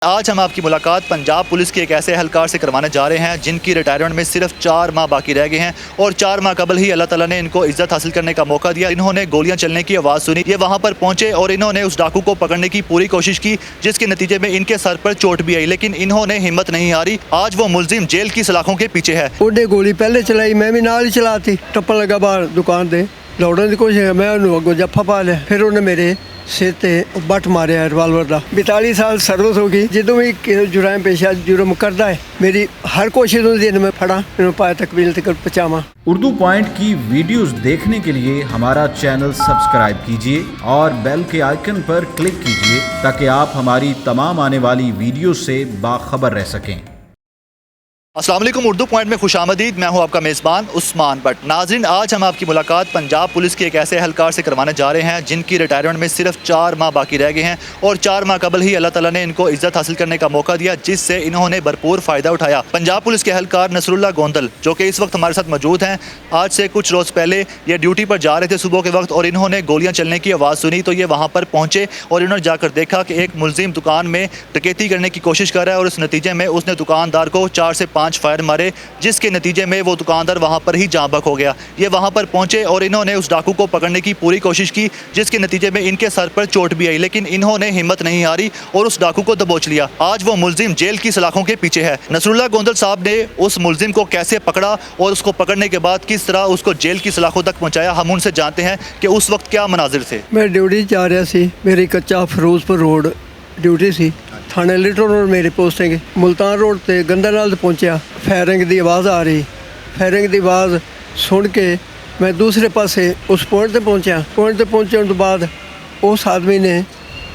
आज हम आपकी मुलाकात पंजाब पुलिस के एक ऐसे एहलकार से करवाने जा रहे हैं जिनकी रिटायरमेंट में सिर्फ 4 माह बाकी रह गए हैं और 4 माह कबल ही अल्लाह ताला ने इनको इज्जत हासिल करने का मौका दिया। इन्होंने गोलियां चलने की आवाज़ सुनी, ये वहां पर पहुंचे और इन्होंने उस डाकू को पकड़ने की पूरी कोशिश की, जिसके नतीजे में इनके सर पर चोट भी आई, लेकिन इन्होंने हिम्मत नहीं हारी। आज वो मुलजिम जेल की सलाखों के पीछे है। ਉਹਨੇ ਗੋਲੀ ਪਹਿਲੇ ਚਲਾਈ, ਮੈਂ ਵੀ ਨਾਲ ਹੀ ਚਲਾਤੀ। ਟੱਪਣ ਲੱਗਾ ਬਾਹਰ ਦੁਕਾਨ ਦੇ, ਦੌੜਨ ਦੀ ਕੋਸ਼ਿਸ਼, ਮੈਂ ਉਹਨੂੰ ਅੱਗੋਂ ਜੱਫਾ ਪਾ ਲਿਆ। ਫਿਰ ਉਹਨੇ ਮੇਰੇ ਸਿਰ ਤੇ ਬੱਟ ਮਾਰਿਆ ਰਿਵਾਲਵਰ ਦਾ। 42 ਸਾਲ ਸਰਵਿਸ ਹੋ ਗਈ। ਜਦੋਂ ਵੀ ਜੁਰਾਇਮ ਪੇਸ਼ਾ जुर्म करता है, मेरी हर कोशिश होती है मैं फड़ा पाया तकमील तक पहुँचावा। उर्दू पॉइंट की वीडियोस देखने के लिए हमारा चैनल सब्सक्राइब कीजिए और बेल के आइकन पर क्लिक कीजिए ताकि आप हमारी तमाम आने वाली वीडियो से बाखबर रह सकें। अस्सलाम वालेकुम, उर्दू पॉइंट में खुशामदीद। मैं हूं आपका मेज़बान उस्मान भट्ट। नाज़रीन, आज हम आपकी मुलाकात पंजाब पुलिस के एक ऐसे एहलकार से करवाने जा रहे हैं जिनकी रिटायरमेंट में सिर्फ 4 माह बाकी रह गए हैं और 4 माह कबल ही अल्लाह ताला ने इनको इज्जत हासिल करने का मौका दिया, जिससे इन्होंने भरपूर फ़ायदा उठाया। पंजाब पुलिस के एहलकार नसरुल्लाह गोंदल, जो कि इस वक्त हमारे साथ मौजूद हैं, आज से कुछ रोज़ पहले ये ड्यूटी पर जा रहे थे सुबह के वक्त और इन्होंने गोलियाँ चलने की आवाज़ सुनी तो ये वहाँ पर पहुँचे और इन्होंने जाकर देखा कि एक मुलजिम दुकान में डकैती करने की कोशिश कर रहा है और इस नतीजे में उसने दुकानदार को 4 से 5 फायर मारे, जिसके नतीजे में वो दुकानदार वहाँ पर ही जाँ बक हो गया। ये वहाँ पर पहुँचे और इन्होंने उस डाकू को पकड़ने की पूरी कोशिश की, जिसके नतीजे में इनके सर पर चोट भी आई, लेकिन इन्होंने हिम्मत नहीं हारी और उस डाकू को दबोच लिया। आज वो मुलजिम जेल की सलाखों के पीछे है। नसरुल्लाह गोंदल साहब ने उस मुलजिम को कैसे पकड़ा और उसको पकड़ने के बाद किस तरह उसको जेल की सलाखों तक पहुँचाया, हम उनसे जानते हैं कि उस वक्त क्या मनाजिर थे। मैं ड्यूटी जा रहा सी, मेरी कच्चा फिरोजपुर रोड ड्यूटी सी। थाने लिटल रोड मेरी पोस्टिंग, मुल्तान रोड ते गंदा नाल पहुँचा। फायरिंग की आवाज़ आ रही, फायरिंग की आवाज़ सुन के मैं दूसरे पासे उस पॉइंट ते पहुँचा। पॉइंट ते पहुँचने तो बाद उस आदमी ने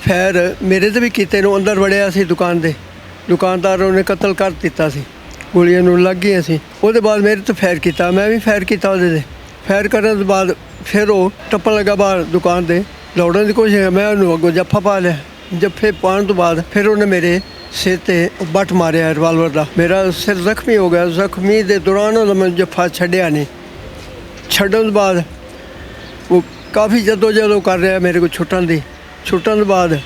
फायर मेरे ते भी किते, अंदर वड़िया सी दुकान दे। दुकानदार ने कतल कर दिता सी, गोलियां नूं लग गई सी। उसके बाद मेरे तो फायर किया, मैं भी फायर किया ਉਹਦੇ ਤੇ। फायर करने तो बाद फिर वो टप्पन लगा बाहर दुकान दे, दौड़न की कोशिश, मैं ਉਹਨੂੰ ਅੱਗੋਂ जफ्फा पा लिया। जफ्फे पाने तो बाद फिर उन्हें मेरे सिर ते बट मारिया रिवाल्वर का। मेरा सिर जख्मी हो गया। जख्मी के दौरान मैं जफ्फा छड्डिया नहीं। छड्डन तो बाद वो काफ़ी जदोजहद कर रहा मेरे को छुट्टन की। छुट्टन तो बाद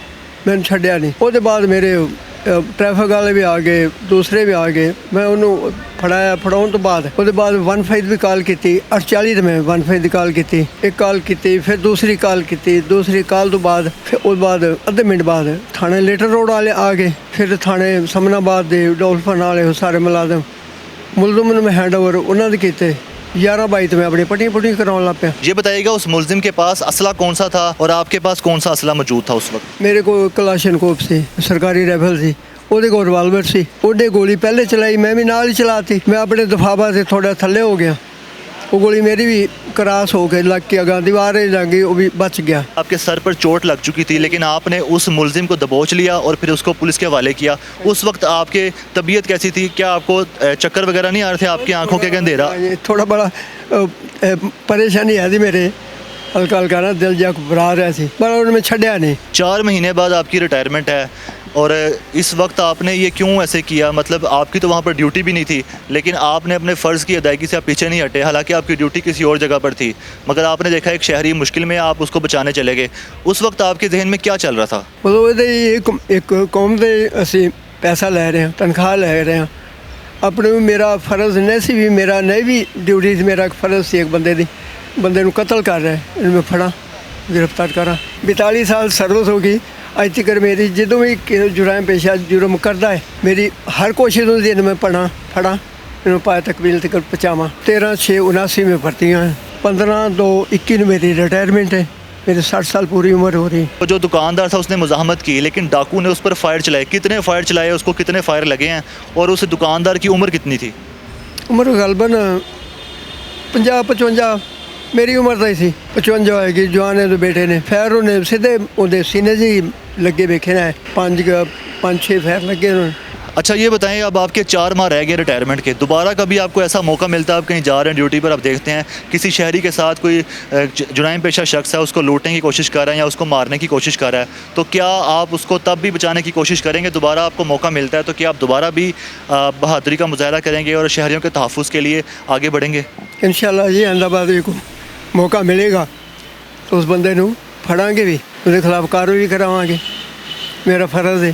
मैंने छड्डिया नहीं। उसके बाद मेरे ट्रैफिक वाले भी आ गए, दूसरे भी आ गए। मैं उन्होंने फड़ाया। फड़ाने तो बाद उसके बाद 15 भी कॉल की, 48 तो मैं 15 की कॉल की, एक कॉल की, फिर दूसरी कॉल की। दूसरी कॉल तो बाद फिर उस बाद अद्धे मिनट बाद थाने लिटल रोड वाले आ गए। फिर थाने समनाबाद के डोल्फन वाले सारे मुलाजम मुलजम में हैंड ओवर उन्होंने किए। 11-22 तो मैं अपनी पट्टियाँ पुट्टियाँ कराने लग पाया। ये बताइएगा, उस मुलजिम के पास असला कौन सा था और आपके पास कौन सा असला मौजूद था उस वक्त? मेरे को कलाशनकोफ सी, सरकारी राइफल सी, ਉਹਦੇ ਕੋਲ ਰਿਵਾਲਵਰ ਸੀ। ਉਹਨੇ ਗੋਲੀ ਪਹਿਲੇ ਚਲਾਈ, ਮੈਂ ਵੀ ਨਾਲ ਹੀ ਚਲਾਤੀ। ਮੈਂ ਆਪਣੇ ਦਫਾਬਾ से थोड़ा थल्ले हो गया। वो गोली मेरी भी क्रॉस हो के लग के अगर दीवार लग गई, वो भी बच गया। आपके सर पर चोट लग चुकी थी, लेकिन आपने उस मुलजिम को दबोच लिया और फिर उसको पुलिस के हवाले किया। उस वक्त आपके तबीयत कैसी थी? क्या आपको चक्कर वगैरह नहीं आ रहे थे? आपकी आंखों के अंधेरा? थोड़ा बड़ा परेशानी है थी मेरे, हल्का हल्का ना दिल जा घबरा रहा सी, पर उन्होंने छड्डिया नहीं। 4 महीने बाद आपकी रिटायरमेंट है और इस वक्त आपने ये क्यों ऐसे किया? मतलब आपकी तो वहाँ पर ड्यूटी भी नहीं थी, लेकिन आपने अपने फ़र्ज़ की अदायगी से आप पीछे नहीं हटे। हालांकि आपकी ड्यूटी किसी और जगह पर थी, मगर आपने देखा एक शहरी मुश्किल में, आप उसको बचाने चले गए। उस वक्त आपके जहन में क्या चल रहा था? मतलब एक कौम से असी पैसा लै रहे हैं, तनख्वाह लै रहे हैं। अपने भी मेरा फ़र्ज़ नहीं सी, भी मेरा नहीं भी ड्यूटी मेरा फ़र्ज़ से एक बंदे नूं कतल कर रहा है, इन्हें फड़ा गिरफ्तार करा। 42 साल सर्विस हो गई। अज तक मेरी जो भी जुराइम पेशा जुर्म करता है, मेरी हर कोशिश होती है मैं फड़ा पाया तकमील तक पहुँचावा। 13/6/79 में भर्ती हैं। 15/2/21 मेरी रिटायरमेंट है। मेरे 60 साल पूरी उम्र हो रही। तो जो दुकानदार था उसने मुज़ाहमत की, लेकिन डाकू ने उस पर फायर चलाए। कितने फायर चलाए, उसको कितने फायर लगे हैं और उस दुकानदार की उम्र कितनी थी? उम्र गलबन 50-55 मेरी उम्र तो ही सी। 55 होएगी। जवान है तो बेटे ने फायर उन्हें सीधे उन्हें सीने से ही लगे वेखे ना, 5-6 फायर लगे उन्होंने। अच्छा, ये बताएं, अब आपके 4 माह रह गए रिटायरमेंट के, दोबारा कभी आपको ऐसा मौका मिलता है, आप कहीं जा रहे हैं ड्यूटी पर, आप देखते हैं किसी शहरी के साथ कोई जुराइम पेशा शख्स है, उसको लूटने की कोशिश कर रहा है या उसको मारने की कोशिश कर रहा है, तो क्या आप उसको तब भी बचाने की कोशिश करेंगे? दोबारा आपको मौका मिलता है तो क्या आप दोबारा भी बहादुरी का मुजाहरा करेंगे और शहरियों के तहफ़्फ़ुज़ के लिए आगे बढ़ेंगे? इंशाअल्लाह जी, अहमदाबाद को मौका मिलेगा तो उस बंदे नूं फड़ांगे भी, उसके खिलाफ कार्रवाई भी करावांगे। मेरा फ़र्ज़ है।